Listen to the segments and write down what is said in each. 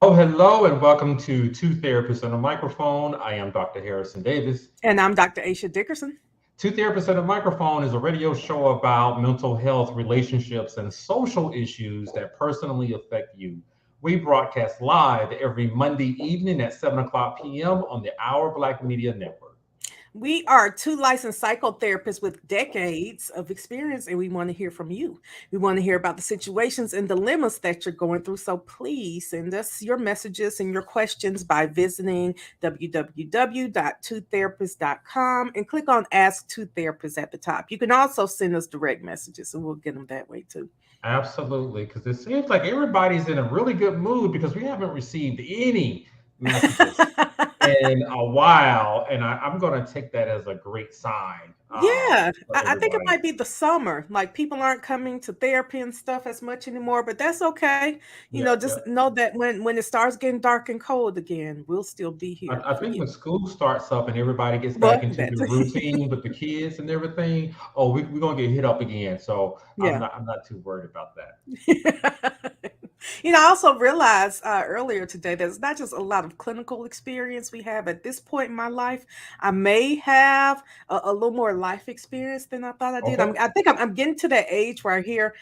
Oh, hello, and welcome to Two Therapists on a Microphone. I am Dr. Harrison Davis. And I'm Dr. Aisha Dickerson. Two Therapists on a Microphone is a radio show about mental health, relationships, and social issues that personally affect you. We broadcast live every Monday evening at 7 o'clock p.m. on the Our Black Media Network. We are two licensed psychotherapists with decades of experience, and we want to hear from you. We want to hear about the situations and dilemmas that you're going through. So please send us your messages and your questions by visiting www.twotherapists.com and click on Ask Two Therapists at the top. You can also send us direct messages, and we'll get them that way too. Absolutely, because it seems like everybody's in a really good mood because we haven't received any messages in a while, and I'm going to take that as a great sign Yeah, for I think it everybody. might be the summer. Like people aren't coming to therapy and stuff as much anymore, but that's okay. Yeah, Just yeah. know that when it starts getting dark and cold again, we'll still be here I for think you. when school starts up and everybody gets back But into that, the routine with the kids and everything, oh, we're gonna get hit up again. So yeah. I'm not too worried about that. I also realized earlier today that it's not just a lot of clinical experience we have at this point in my life. I may have a little more life experience than I thought I did. Okay. I think I'm getting to that age where I hear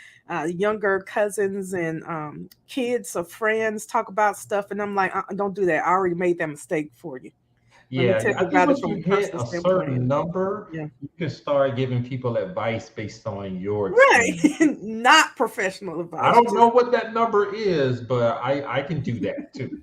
younger cousins and kids of friends talk about stuff, and I'm like, don't do that. I already made that mistake for you. Let me Yeah, tell yeah. I you think about it once from you a hit personal a standpoint. certain number, Yeah. you can start giving people advice based on your Right. experiences. Not professional I advice, don't know just what that number is, but I can do that too.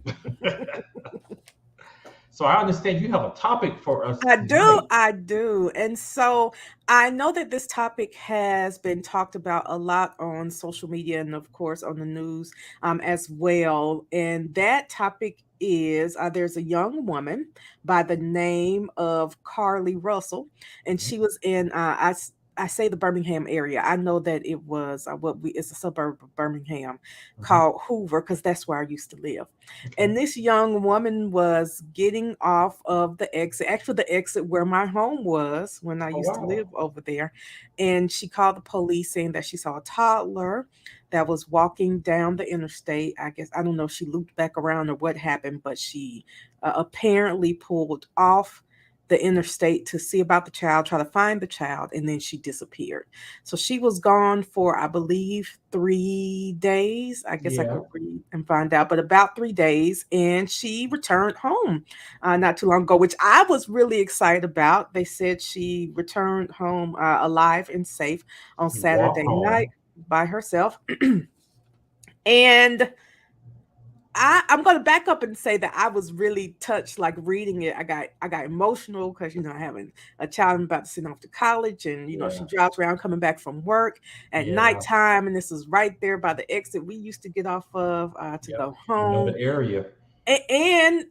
So I understand you have a topic for us I do, tonight. I do. And so I know that this topic has been talked about a lot on social media and, of course, on the news as well. And that topic is there's a young woman by the name of Carly Russell, and Mhm. she was in, I say the Birmingham area. I know that it was it's a suburb of Birmingham Mhm. called Hoover because that's where I used to live. Okay. And this young woman was getting off of the exit, actually the exit where my home was when I Oh used to live wow. over there. And she called the police saying that she saw a toddler that was walking down the interstate. I guess I don't know if she looped back around or what happened, but she apparently pulled off the interstate to see about the child, try to find the child, and then she disappeared. So she was gone for, I believe, 3 days. I guess I Yeah. could read and find out, but about 3 days. And she returned home not too long ago, which I was really excited about. They said she returned home alive and safe on You walked Saturday night home. by herself. And I'm gonna back up and say that I was really touched, like reading it. I got emotional because having a child I'm about to send off to college, and she Yeah. drives around coming back from work at Yeah. nighttime, and this is right there by the exit we used to get off of to Yep. go I know home. the area. And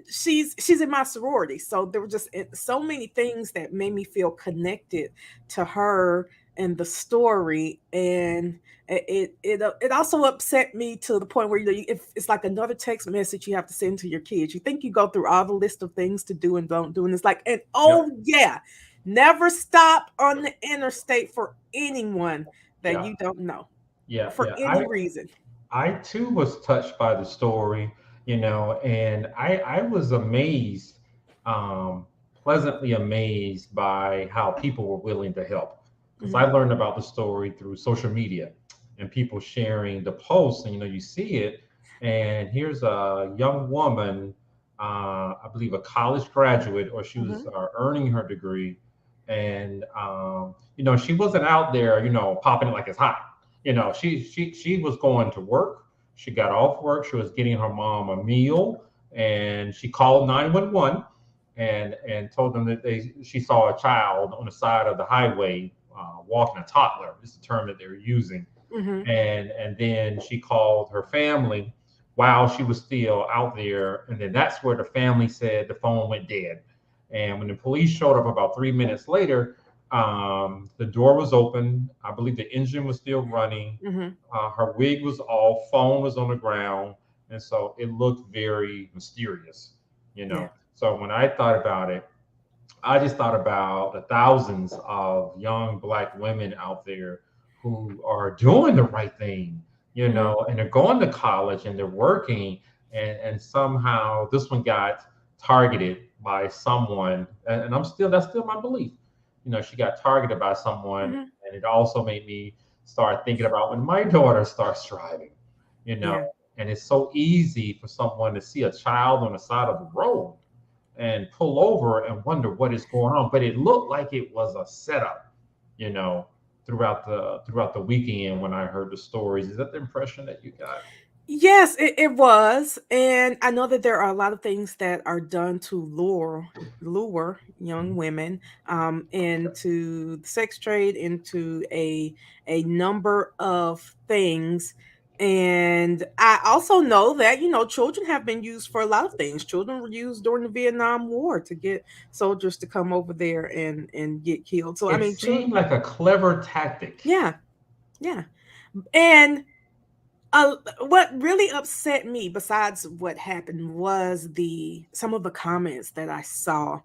she's in my sorority, so there were just so many things that made me feel connected to her and the story. And it also upset me to the point where if it's like another text message you have to send to your kids. You think you go through all the list of things to do and don't do, and it's like, and oh Yep. yeah, never stop on the interstate for anyone that Yeah. you don't know Yeah. for Yeah. any reason. I too was touched by the story, and I was amazed, um, pleasantly amazed by how people were willing to help. Because I Hmm. learned about the story through social media and people sharing the posts, and you see it. And here's a young woman, I believe a college graduate, or she was Hmm. earning her degree, and she wasn't out there, popping it like it's hot. She was going to work. She got off work. She was getting her mom a meal, and she called 911 and told them that she saw a child on the side of the highway walking, a toddler. This is the term that they were using. Hmm. And then she called her family while she was still out there, and then that's where the family said the phone went dead. And when the police showed up about 3 minutes later, the door was open. I believe the engine was still running. Hmm. Her wig was off, phone was on the ground, and so it looked very mysterious. Yeah. So when I thought about it, I just thought about the thousands of young black women out there who are doing the right thing, Hmm. and they're going to college and they're working, and somehow this one got targeted by someone, and that's still my belief. She got targeted by someone, Hmm. and it also made me start thinking about when my daughter starts driving. You know, Yeah. and it's so easy for someone to see a child on the side of the road and pull over and wonder what is going on. But it looked like it was a setup, you know, throughout the weekend when I heard the stories. Is that the impression that you got? Yes, it was. And I know that there are a lot of things that are done to lure young women Okay. into the sex trade, into a number of things. And I also know that, children have been used for a lot of things. Children were used during the Vietnam War to get soldiers to come over there and get killed. So I It mean, seemed like a clever tactic. yeah, yeah. And what really upset me, besides what happened, was the some of the comments that I saw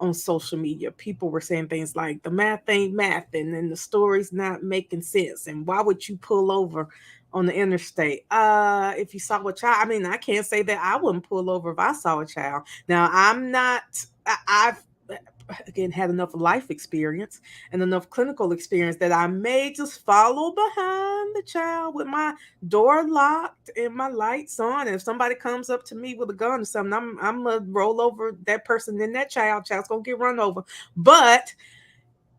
on social media. People were saying things like the math ain't math, and the story's not making sense. And why would you pull over on the interstate? If you saw a child, I mean, I can't say that I wouldn't pull over if I saw a child. Now, I'm not. I've again had enough life experience and enough clinical experience that I may just follow behind the child with my door locked and my lights on. And if somebody comes up to me with a gun or something, I'm gonna roll over that person. Then that child's gonna get run over. But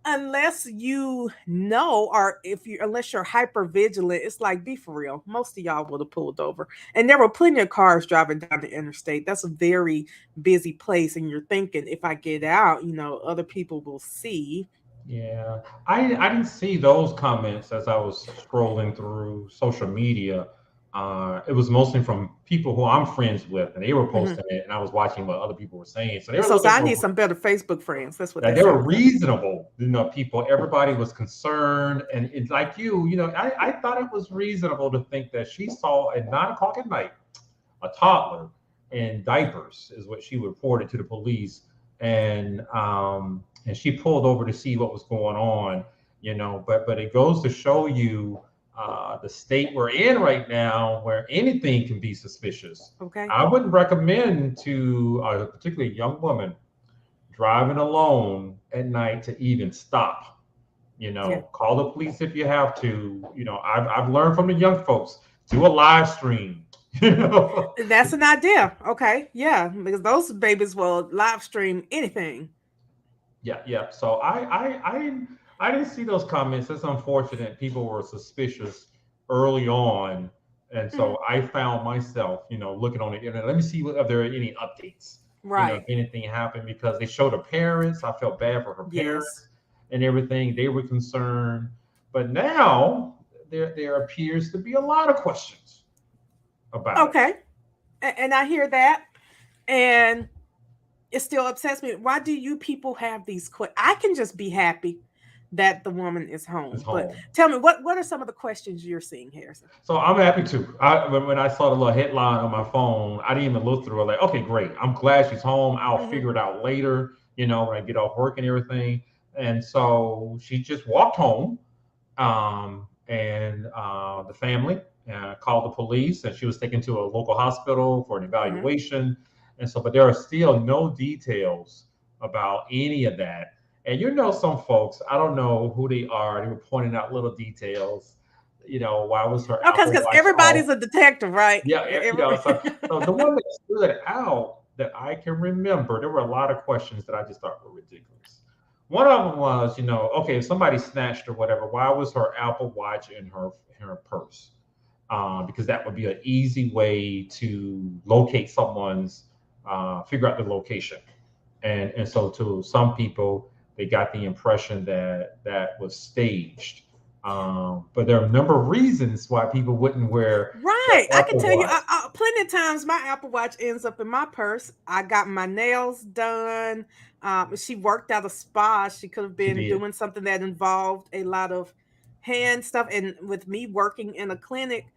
unless you know, or if you unless you're hyper vigilant, it's like, be for real, most of y'all would have pulled over. And there were plenty of cars driving down the interstate. That's a very busy place, and you're thinking, if I get out, other people will see. Yeah, I didn't see those comments as I was scrolling through social media. It was mostly from people who I'm friends with, and they were Mhm. posting it, and I was watching what other people were saying. So they were So looking I need for some better Facebook friends. That's what that that they were sounds like. reasonable, people. Everybody was concerned, and it's like I thought it was reasonable to think that she saw at 9 o'clock at night a toddler in diapers, is what she reported to the police, and she pulled over to see what was going on. But it goes to show you the state we're in right now, where anything can be suspicious. Okay. I wouldn't recommend to a particularly young woman driving alone at night to even stop. Yeah. Call the police if you have to. I've learned from the young folks, do a live stream. you know That's an idea. Okay. Yeah. Because those babies will live stream anything. yeah, yeah. So I didn't see those comments. It's unfortunate. People were suspicious early on, and Mhm. so I found myself, looking on the internet. Let me see if there are any updates. If Right. anything happened, because they showed her parents. I felt bad for her Yes. parents and everything. They were concerned, but now there appears to be a lot of questions about it. Okay. And I hear that. And it still upsets me. Why do you people have these I can just be happy that the woman is It's home. But home. tell me, what are some of the questions you're seeing, Harrison? So I'm happy too. When I saw the little headline on my phone, I didn't even look through it. Like, okay, great. I'm glad she's home. I'll Hmm. figure it out later, when I get off work and everything. And so she just walked home, and the family called the police, and she was taken to a local hospital for an Hmm. evaluation. And so, but there are still no details about any of that. And some folks, I don't know who they are. They were pointing out little details. Why was her Okay, Apple because Watch everybody's off? a detective, right? Yeah, so the one that stood out that I can remember, there were a lot of questions that I just thought were ridiculous. One of them was, okay, if somebody snatched or whatever, why was her Apple Watch in her purse? Because that would be an easy way to locate someone's, figure out the location. And so to some people, they got the impression that that was staged. But there are a number of reasons why people wouldn't wear their Right. I can Apple tell you, Watch. plenty of times my Apple Watch ends up in my purse. I got my nails done. She worked at a spa. She could have She been did. doing something that involved a lot of hand stuff. And with me working in a clinic,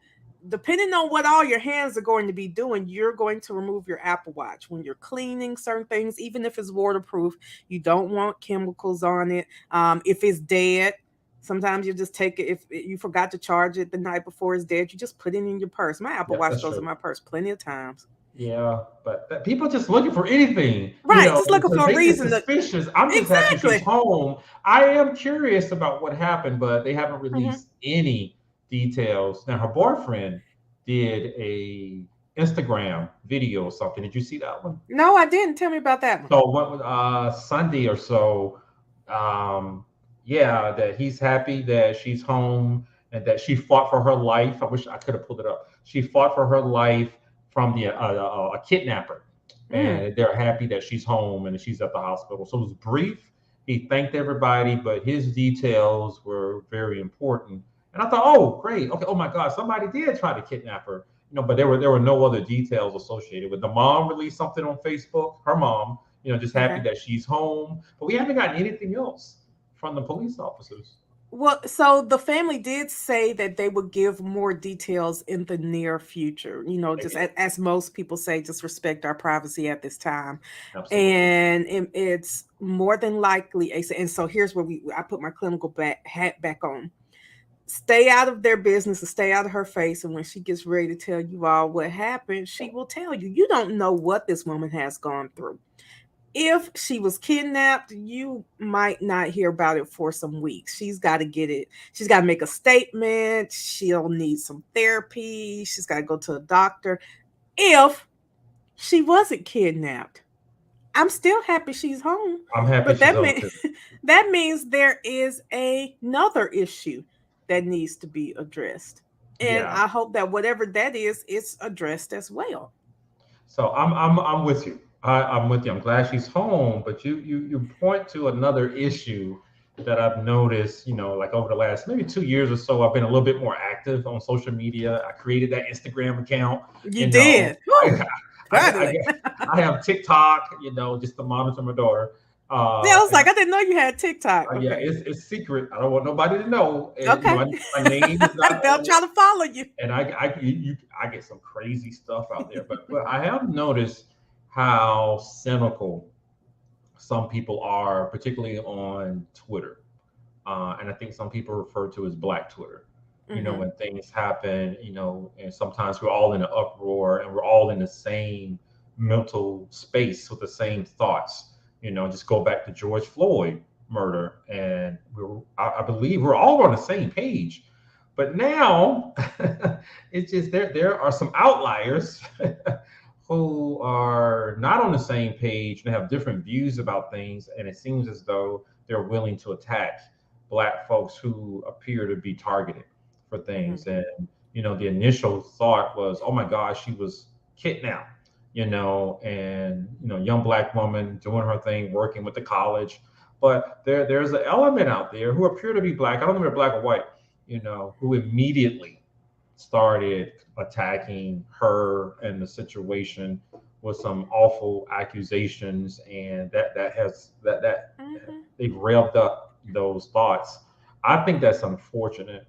depending on what all your hands are going to be doing, you're going to remove your Apple Watch when you're cleaning certain things, even if it's waterproof. You don't want chemicals on it. If it's dead, sometimes you just take it. If you forgot to charge it the night before it's dead, you just put it in your purse. My Apple Yeah, Watch that's goes in true. my purse plenty of times. Yeah, but people just looking for anything, Right, just looking to for a make it reason to suspicious. I'm just happy she's exactly. home. I am curious about what happened, but they haven't Mhm. released any details. Now, her boyfriend did a Instagram video or something. Did you see that one? No, I didn't. Tell me about that one. So what was Sunday or so? Um, yeah, that he's happy that she's home and that she fought for her life. I wish I could have pulled it up. She fought for her life from a kidnapper, Mm, and they're happy that she's home and that she's at the hospital. So it was brief. He thanked everybody, but his details were very important. And I thought, oh, great, okay, oh my God, somebody did try to kidnap her. But there were no other details associated with. The mom released something on Facebook. Her mom, just happy okay. that she's home, but we haven't gotten anything else from the police officers. Well, so the family did say that they would give more details in the near future. They Just did. as most people say, just respect our privacy at this time. Absolutely. And it's more than likely. And so here's where I put my clinical hat back on. Stay out of their business and stay out of her face. And when she gets ready to tell you all what happened, she will tell you. You don't know what this woman has gone through. If she was kidnapped, you might not hear about it for some weeks. She's got to get it. She's got to make a statement. She'll need some therapy. She's got to go to a doctor. If she wasn't kidnapped, I'm still happy she's home. I'm happy But she's home too. that means there is another issue that needs to be addressed. And Yeah. I hope that whatever that is, it's addressed as well. So I'm with you. I'm with you. I'm glad she's home, but you point to another issue that I've noticed, like over the last maybe 2 years or so, I've been a little bit more active on social media. I created that Instagram account, You you know. did. Whew, I I, finally. I have TikTok, just to monitor my daughter. Yeah, I was And like, I didn't know you had TikTok. yeah, Okay. it's secret. I don't want nobody to know. And Okay. my name is not They'll on it, try to follow you. and I get some crazy stuff out there. But I have noticed how cynical some people are, particularly on Twitter. And I think some people refer to as Black Twitter. Hmm. When things happen, and sometimes we're all in an uproar and we're all in the same mental space with the same thoughts. Just go back to George Floyd murder, and I believe we're all on the same page. But now it's just there are some outliers who are not on the same page and have different views about things, and it seems as though they're willing to attack Black folks who appear to be targeted for Hmm. things. And the initial thought was, oh my gosh, she was kidnapped. And young Black woman doing her thing, working with the college. But there's an element out there who appear to be Black. I don't know if they're Black or white. Who immediately started attacking her and the situation with some awful accusations, and that has that Hmm. they've revved up those thoughts. I think that's unfortunate,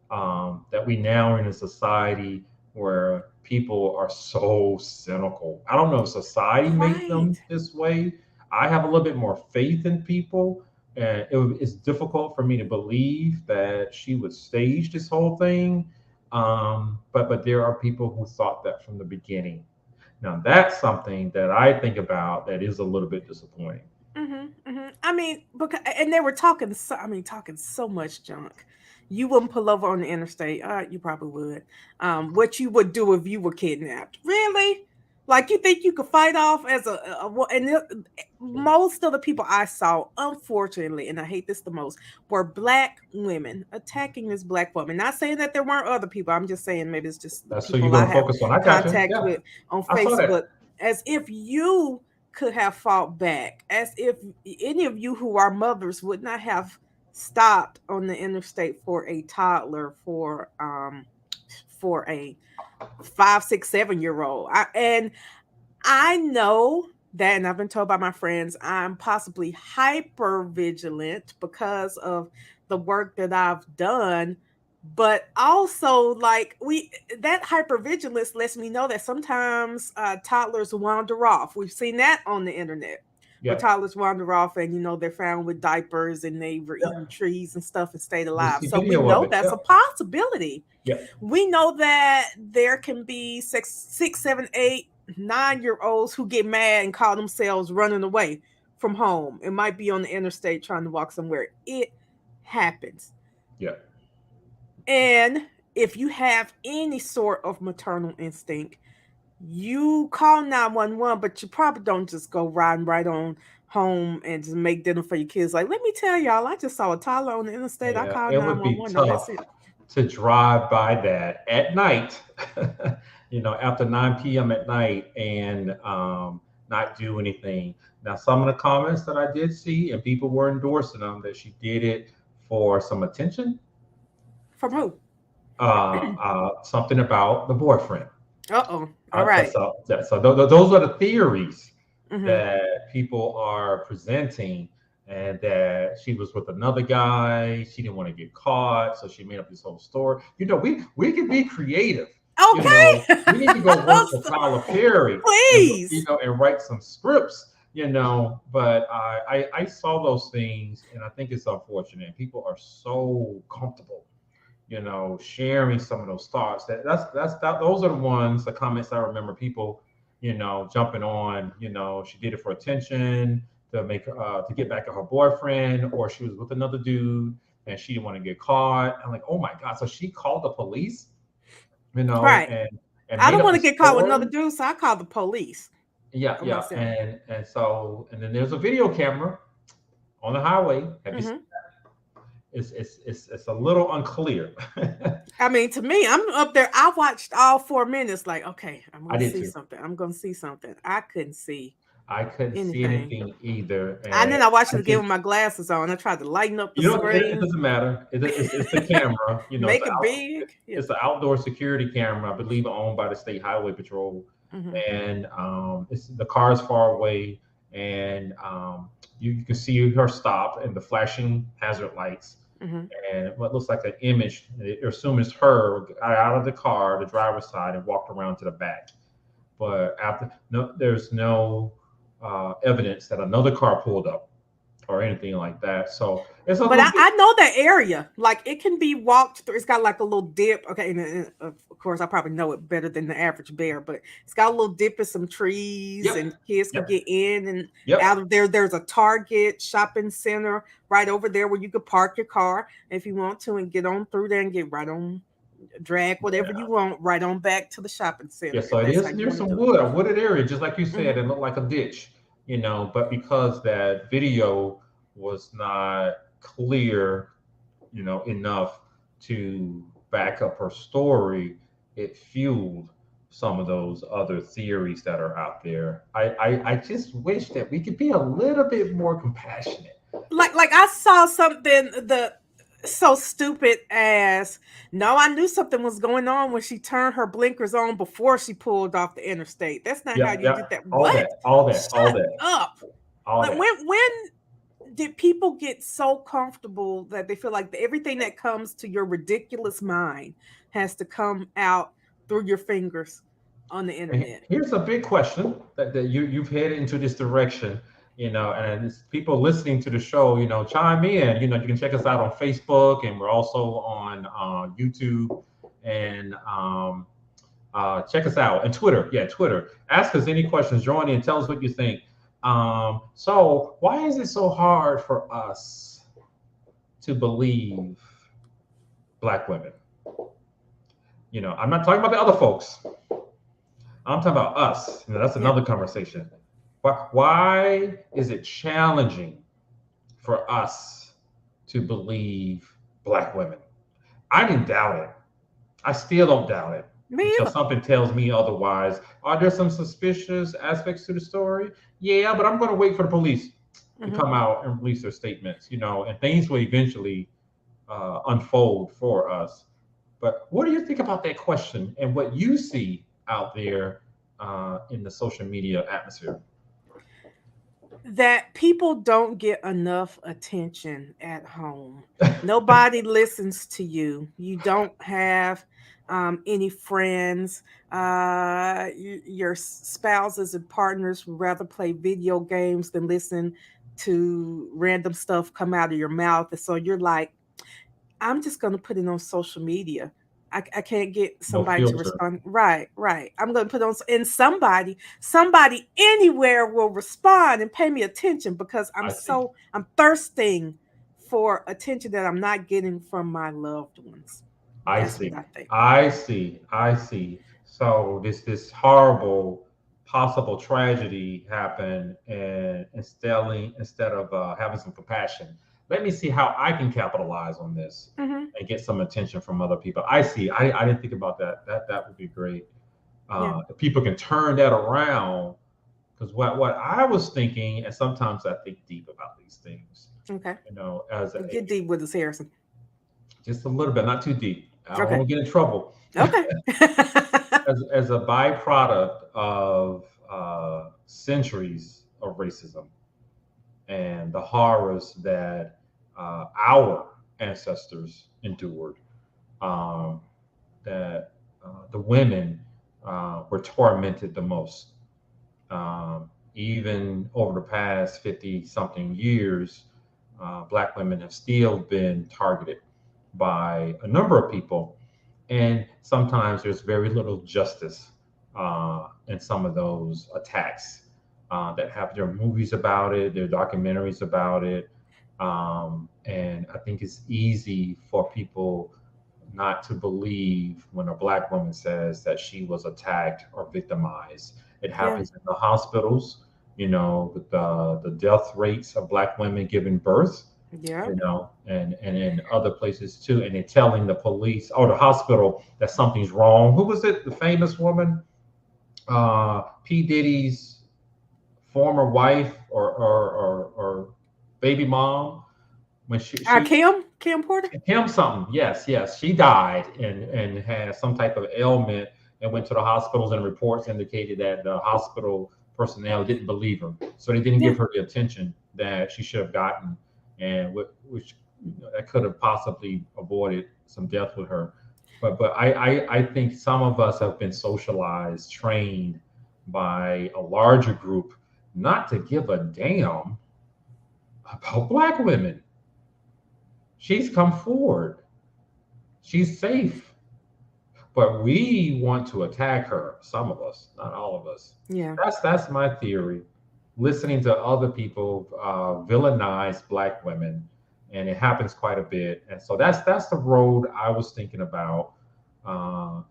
that we now are in a society where people are so cynical. I don't know if society made Right. them this way. I have a little bit more faith in people, and it's difficult for me to believe that she would stage this whole thing. But there are people who thought that from the beginning. Now that's something that I think about that is a little bit disappointing. Hmm. Hmm. I mean, because and they were talking. Talking so much junk. You wouldn't pull over on the interstate. You probably would. What you would do if you were kidnapped? Really? Like you think you could fight off as most of the people I saw, unfortunately, and I hate this the most, were Black women attacking this Black woman. Not saying that there weren't other people. I'm just saying maybe it's just the That's who you're people I going to have focus on. I got you. contact Yeah, with on I saw Facebook. that. As if you could have fought back, as if any of you who are mothers would not have stopped on the interstate for a toddler, for a 5, 6, 7 year old. And I know that, and I've been told by my friends, I'm possibly hyper vigilant because of the work that I've done. But also, like, that hypervigilance lets me know that sometimes toddlers wander off. We've seen that on the internet where Yeah. toddlers wander off and, they're found with diapers and they were eating Yeah. trees and stuff and stayed We alive. see So we video of know it. that's Yeah. a possibility. Yeah. We know that there can be 6, 7, 8 9-year-olds who get mad and call themselves running away from home. It might be on the interstate trying to walk somewhere. It happens. Yeah. And if you have any sort of maternal instinct, you call 911, but you probably don't just go riding right on home and just make dinner for your kids. Like, let me tell y'all, I just saw a toddler on the interstate. I Yeah, called it would be 911. Now that's tough it. to drive by that at night, after 9 p.m. at night and not do anything. Now, some of the comments that I did see, and people were endorsing them, that she did it for some attention, From who? something about the boyfriend. Uh-oh. All right. Those are the theories Mm-hmm. that people are presenting, and that she was with another guy. She didn't want to get caught, so she made up this whole story. We can be creative. Okay. We need to go work for Tyler Perry and Please. and write some scripts. But I saw those things, and I think it's unfortunate. People are so comfortable, sharing some of those thoughts. Those are the comments I remember people, jumping on. She did it for attention, to get back at her boyfriend, or she was with another dude and she didn't want to get caught. I'm like, oh my god! So she called the police, Right. and I made don't up want a to get caught with another story. dude, so I call the police Yeah, on yeah, myself. and then there's a video camera on the highway. Have you seen? Hmm. It's a little unclear. I mean, to me, I'm up there. I watched all 4 minutes. Like, okay, I'm I gonna did see too. something. I'm gonna see something. I couldn't see I couldn't see anything. anything either, And and then I watched I it again just with my glasses on. I tried to lighten up the it screen, doesn't matter. It's the camera. make it big. Yeah. It's an outdoor security camera, I believe, owned by the State Highway Patrol, Hmm. and the car is far away, and you can see her stop and the flashing hazard lights, Hmm. and what looks like an image. They assume it's her got out of the car, the driver's side, and walked around to the back. But there's no evidence that another car pulled up or anything like that. So it's a But little bit. I know that area. Like, it can be walked through. It's got like a little dip. Okay, and of course I probably know it better than the average bear, but it's got a little dip in some trees, Yep, and kids can yep, get in and out yep. of there. There's a Target shopping center right over there where you could park your car if you want to and get on through there and get right on, drag whatever you Yeah, want right on back to the shopping yeah. center So if it that's how is you near want to some do it. wood, a wooded area, just like you said. Hmm. It looked like a ditch, But because that video was not clear, enough to back up her story, it fueled some of those other theories that are out there. I just wish that we could be a little bit more compassionate. Like I saw something the so stupid as, no, I knew something was going on when she turned her blinkers on before she pulled off the interstate. That's not how Yeah, you yeah. did that. All What? that, all that, all Shut that, up. all Like, that. when did people get so comfortable that they feel like everything that comes to your ridiculous mind has to come out through your fingers on the And internet? here's a big question that you've headed into this direction, and it's people listening to the show, chime in. You can check us out on Facebook, and we're also on YouTube, and check us out and Twitter. Yeah, Twitter. Ask us any questions. Join in. Tell us what you think. So why is it so hard for us to believe black women? I'm not talking about the other folks. I'm talking about us. That's Yeah. another conversation. Why is it challenging for us to believe black women? I didn't doubt it. I still don't doubt it Me until either. something tells me otherwise. Are there some suspicious aspects to the story? Yeah, but I'm going to wait for the police to Hmm. come out and release their statements, and things will eventually unfold for us. But what do you think about that question and what you see out there in the social media atmosphere? That people don't get enough attention at home. Nobody listens to you. You don't have any friends. Your spouses and partners would rather play video games than listen to random stuff come out of your mouth. And so you're like, I'm just going to put it on social media. I can't get No somebody to filter. respond. Right, right. I'm going to put on, and somebody anywhere will respond and pay me attention because I see. I'm thirsting for attention that I'm not getting from my loved ones. I That's what see. I think. I see. I see. So this horrible possible tragedy happened, and instead of having some compassion, let me see how I can capitalize on this Hmm. and get some attention from other people. I see. I didn't think about that. That would be great. Yeah. If people can turn that around, because what I was thinking, and sometimes I think deep about these things, Okay. as Get deep with this, Harrison. just a little bit, not too deep. I don't Okay. want to get in trouble. Okay. As a byproduct of centuries of racism and the horrors that our ancestors endured, um, that the women were tormented the most. Even over the past 50 something years, Black women have still been targeted by a number of people. And sometimes there's very little justice in some of those attacks that have their movies about it, their documentaries about it. And I think it's easy for people not to believe when a Black woman says that she was attacked or victimized. It Yeah. happens in the hospitals, with the death rates of Black women giving birth, Yeah. and in other places too. And they're telling the police or the hospital that something's wrong. Who was it? The famous woman, P. Diddy's former wife or baby mom, when she Kim Porter. him something. Yes, yes. She died and had some type of ailment and went to the hospitals, and reports indicated that the hospital personnel didn't believe her. So they didn't Yeah. give her the attention that she should have gotten, and which that could have possibly avoided some death with her. But I think some of us have been socialized, trained by a larger group not to give a damn about Black women. She's come forward. She's safe. But we want to attack her. Some of us, not all of us. Yeah. That's my theory. Listening to other people villainize Black women, and it happens quite a bit. And so that's the road I was thinking about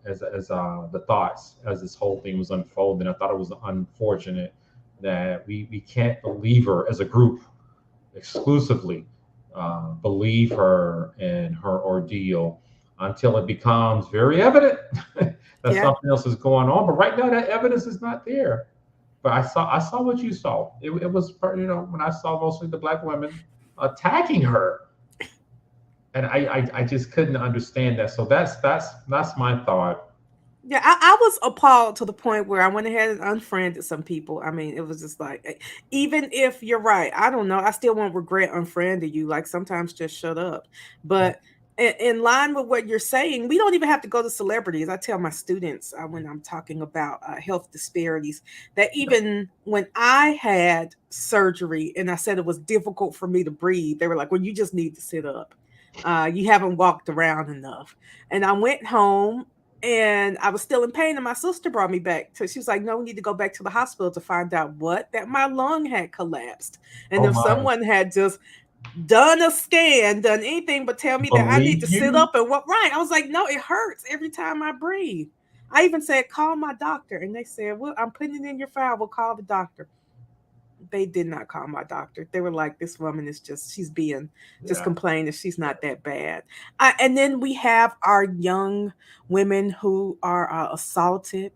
as the thoughts as this whole thing was unfolding. I thought it was unfortunate that we can't believe her as a group exclusively, believe her and her ordeal until it becomes very evident that Yeah. something else is going on. But right now, that evidence is not there. But I saw what you saw. It was, when I saw mostly the Black women attacking her, and I just couldn't understand that. So that's my thought. Yeah, I was appalled to the point where I went ahead and unfriended some people. I mean, it was just like, even if you're right, I don't know, I still won't regret unfriending you. Like sometimes just shut up. But in line with what you're saying, we don't even have to go to celebrities. I tell my students when I'm talking about health disparities that even when I had surgery and I said it was difficult for me to breathe, they were like, "Well, you just need to sit up. You haven't walked around enough." And I went home and I was still in pain. And my sister brought me back to, she was like, "No, we need to go back to the hospital to find out that my lung had collapsed. And Oh if my, someone had just done a scan, done anything but tell me that I need to believe sit you? up and what, right." I was like, "No, it hurts every time I breathe." I even said, "Call my doctor." And they said, "Well, I'm putting it in your file. We'll call the doctor." They did not call my doctor. They were like, "This woman is she's being, just Yeah. complaining. She's not that bad." And then we have our young women who are assaulted,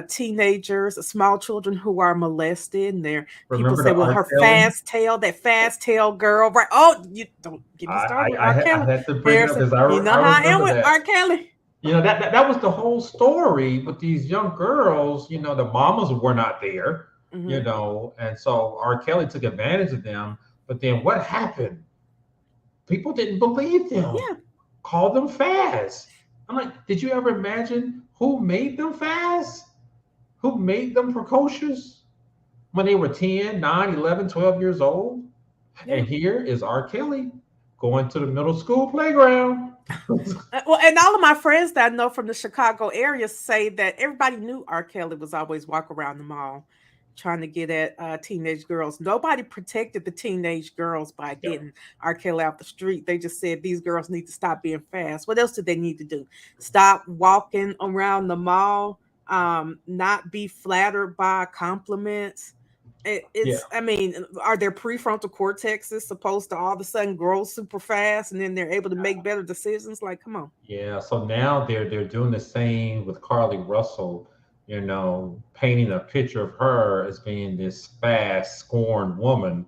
teenagers, small children who are molested. And there, people Remember say, the "Well, R. her Kelly? that fast tail girl," right? Oh, you don't get me started with R. I Kelly. had to bring it up Harrison, because you know I how I am remember with that. R. Kelly. That was the whole story with these young girls. The mamas were not there. Hmm. And so R. Kelly took advantage of them. But then what happened? People didn't believe them. Yeah, Called them fast. I'm like, did you ever imagine who made them fast? Who made them precocious when they were 10, 9, 11, 12 years old? yeah, And here is R. Kelly. going to the middle school playground. Well, and all of my friends that I know from the Chicago area say that everybody knew R. Kelly was always walk around the mall trying to get at teenage girls. Nobody protected the teenage girls by Yeah, getting R. Kelly out the street. They just said these girls need to stop being fast. What else did they need to do? Stop walking around the mall, not be flattered by compliments. yeah, I mean, are their prefrontal cortexes supposed to all of a sudden grow super fast and then they're able to make better decisions? Like, come on. yeah. So now they're doing the same with Carly Russell, painting a picture of her as being this fast, scorned woman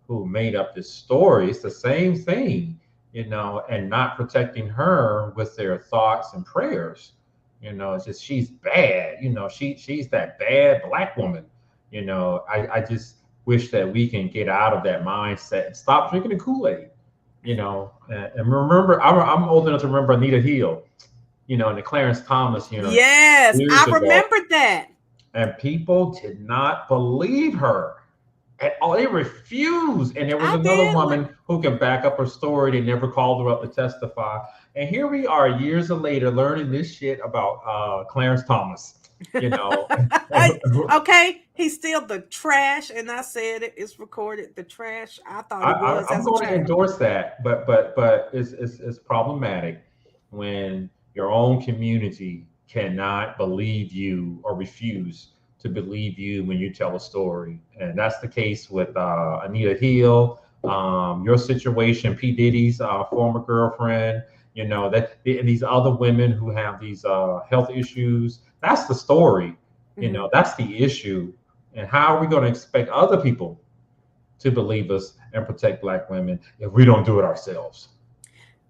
who made up this story. It's the same thing, and not protecting her with their thoughts and prayers. It's just she's bad. She's that bad black woman. I just wish that we can get out of that mindset and stop drinking the Kool-Aid. And remember, I'm old enough to remember Anita Hill, and the Clarence Thomas, Yes, years I ago, remember that. and people did not believe her at all. They refused. And there was I another did. woman who can back up her story. They never called her up to testify. And here we are years later learning this shit about Clarence Thomas, you know. Okay, he's still the trash, and I said it. It's recorded. The trash. I thought he was I'm as a going to child. endorse that, but it's problematic when your own community cannot believe you or refuse to believe you when you tell a story, and that's the case with Anita Hill, your situation, P Diddy's former girlfriend. And these other women who have these health issues. That's the story. Mhm. That's the issue. And how are we going to expect other people to believe us and protect black women if we don't do it ourselves?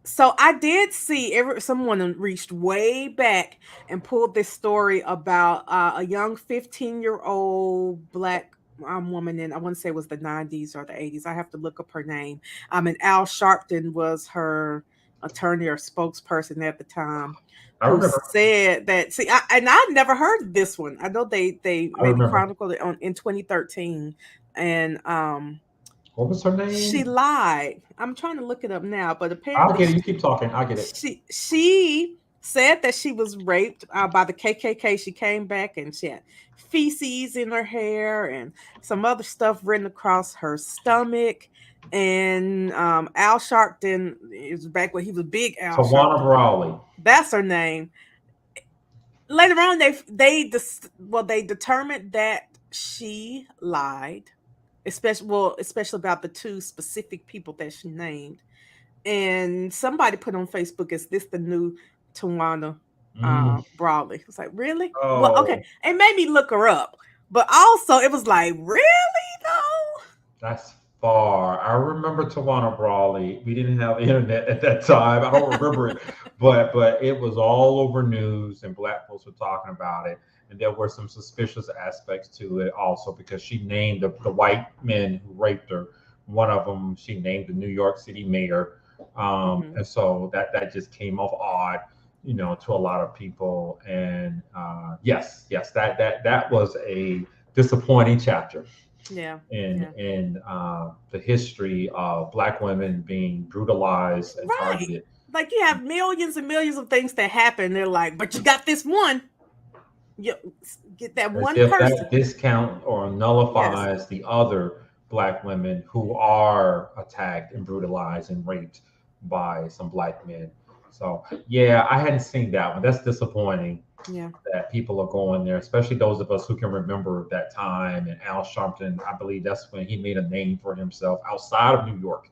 So I did see someone reached way back and pulled this story about a young 15-year-old black woman in, I want to say it was the 90s or the 80s. I have to look up her name. And Al Sharpton was her attorney or spokesperson at the time, I who remember. said that. See, and I never heard of this one. I know they I maybe remember. chronicled it in 2013, and What was her she name? lied. I'm trying to look it up now, but I'll apparently get it. You keep talking. I'll get it. she said that she was raped by the KKK. She came back and she had feces in her hair and some other stuff written across her stomach. And Al Sharpton is back when he was big. Al Tawana Sharpton, Brawley. that's her name. Later on, they determined that she lied, especially about the two specific people that she named. And somebody put on Facebook, "Is this the new Tawana Mm. Brawley?" It's like, really? Well, okay. Oh, It made me look her up, but also it was like, really though? that's far. I remember Tawana Brawley. We didn't have internet at that time. I don't remember it, but it was all over news, and black folks were talking about it. And there were some suspicious aspects to it also because she named the white men who raped her. One of them, she named the New York City mayor, Hmm. and so that just came off odd, to a lot of people. And yes, that was a disappointing chapter Yeah, in yeah, the history of black women being brutalized and right. targeted, Like you have millions and millions of things that happen. They're like, but you got this one. You get that as one if person. that discount or Yes. nullifies the other black women who are attacked and brutalized and raped by some black men. So yeah, I hadn't seen that one. That's disappointing Yeah. that people are going there, especially those of us who can remember that time. And Al Sharpton, I believe that's when he made a name for himself outside of New York,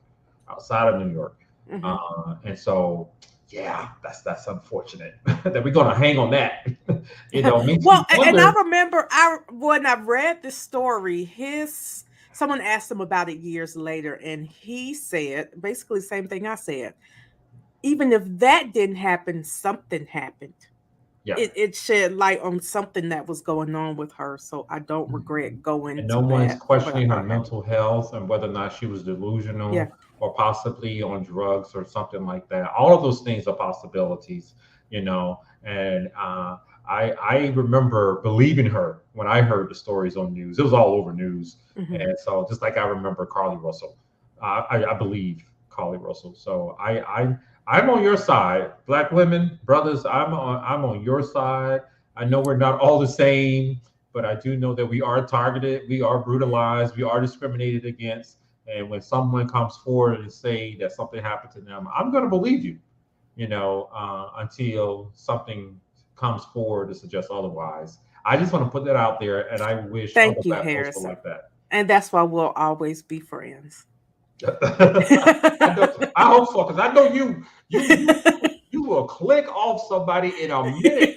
outside of New York. Hmm. And so, yeah, that's unfortunate that we're going to hang on that. Makes Well, me and I wonder. remember when I read this story, his someone asked him about it years later, and he said basically the same thing I said. Even if that didn't happen, something happened. Yeah. It shed light on something that was going on with her. So I don't regret And going no to one's that, what I questioning her thought happened. mental health and whether or not she was Yeah. delusional or possibly on drugs or something like that. All of those things are possibilities, And I remember believing her when I heard the stories on news. It was all over news, Hmm. and so just like I remember Carly Russell, I believe Carly Russell. So I'm on your side, Black women, brothers. I'm on your side. I know we're not all the same, but I do know that we are targeted, we are brutalized, we are discriminated against. And when someone comes forward and say that something happened to them, I'm going to believe you, until something comes forward to suggest otherwise. I just want to put that out there, and I wish other Thank you, Black folks were Harrison. like that. And that's why we'll always be friends. I hope so, because I know you will click off somebody in a minute.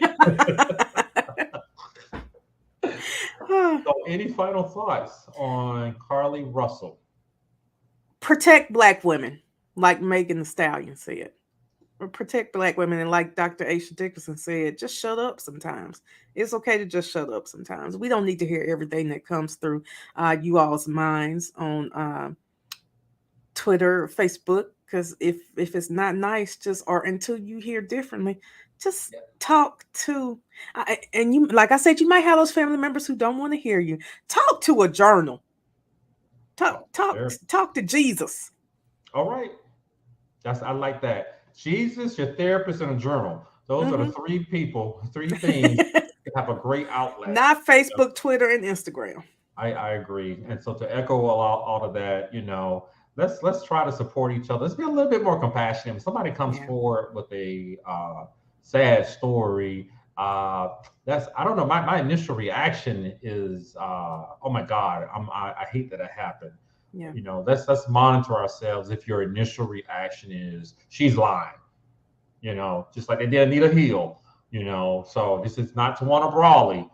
So, any final thoughts on Carly Russell? Protect Black women, like Megan Thee Stallion said. Protect Black women, and like Dr. Aisha Dickerson said, just shut up sometimes. It's okay to just shut up sometimes. We don't need to hear everything that comes through you all's minds on Twitter, Facebook, because if it's not nice, just or until you hear differently, just talk to. And you, like I said, you might have those family members who don't want to hear you. Talk to a journal. Talk to Jesus. All right, I like that. Jesus, your therapist, and a journal. Those are the three things that have a great outlet. Not Facebook, Twitter, and Instagram. I agree. And so to echo all of that, let's try to support each other. Let's be a little bit more compassionate. When somebody comes forward with a sad story, I don't know. My initial reaction is, oh my God, I hate that it happened. Yeah. Let's monitor ourselves. If your initial reaction is she's lying, just like they did Anita Hill, so this is not Tawana Brawley,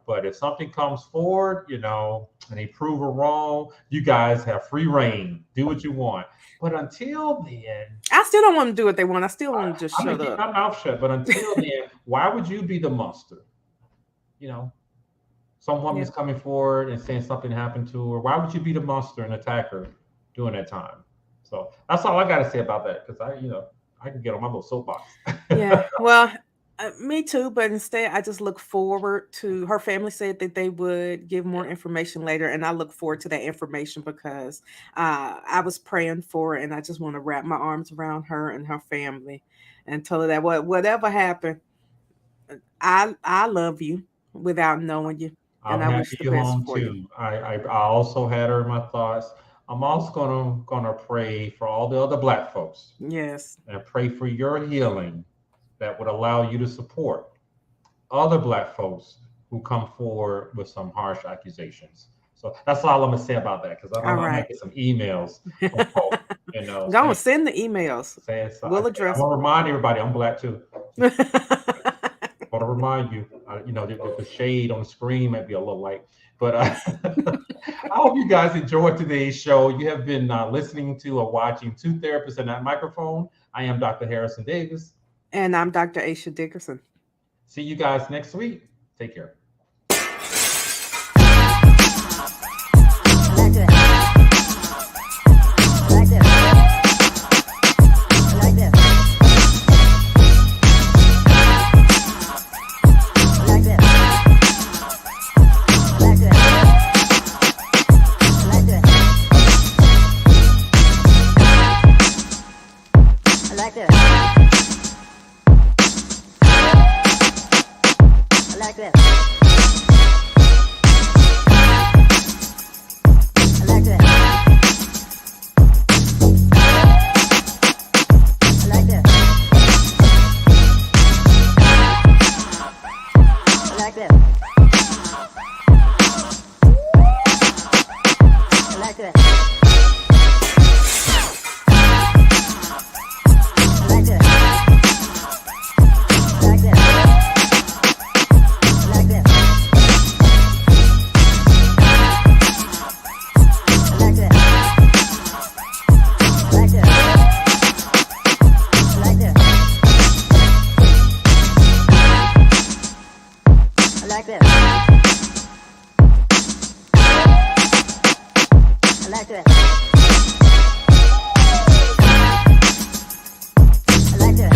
but if something comes forward, and they prove her wrong, you guys have free reign. Do what you want. But until then, I still don't want to do what they want. I still want to just shut up. Keep my mouth shut. But until then, why would you be the monster? Some woman's coming forward and saying something happened to her. Why would you be the monster and attack her during that time? So that's all I got to say about that, because I can get on my little soapbox. Yeah, well, me too. But instead, I just look forward to her family said that they would give more information later, and I look forward to that information because I was praying for her, and I just want to wrap my arms around her and her family and tell her that whatever happened, I love you without knowing you. And I wish the best for you. I also had her in my thoughts. I'm also gonna pray for all the other Black folks. Yes. And pray for your healing that would allow you to support other Black folks who come forward with some harsh accusations. So that's all I'm gonna say about that, because I might get some emails from folks, Go send the emails. We'll address. I want to remind everybody I'm Black too. I want to remind you, the shade on the screen might be a little light, but I hope you guys enjoyed today's show. You have been listening to or watching Two Therapists and That Microphone. I am Dr. Harrison Davis. And I'm Dr. Aisha Dickerson. See you guys next week. Take care. like that.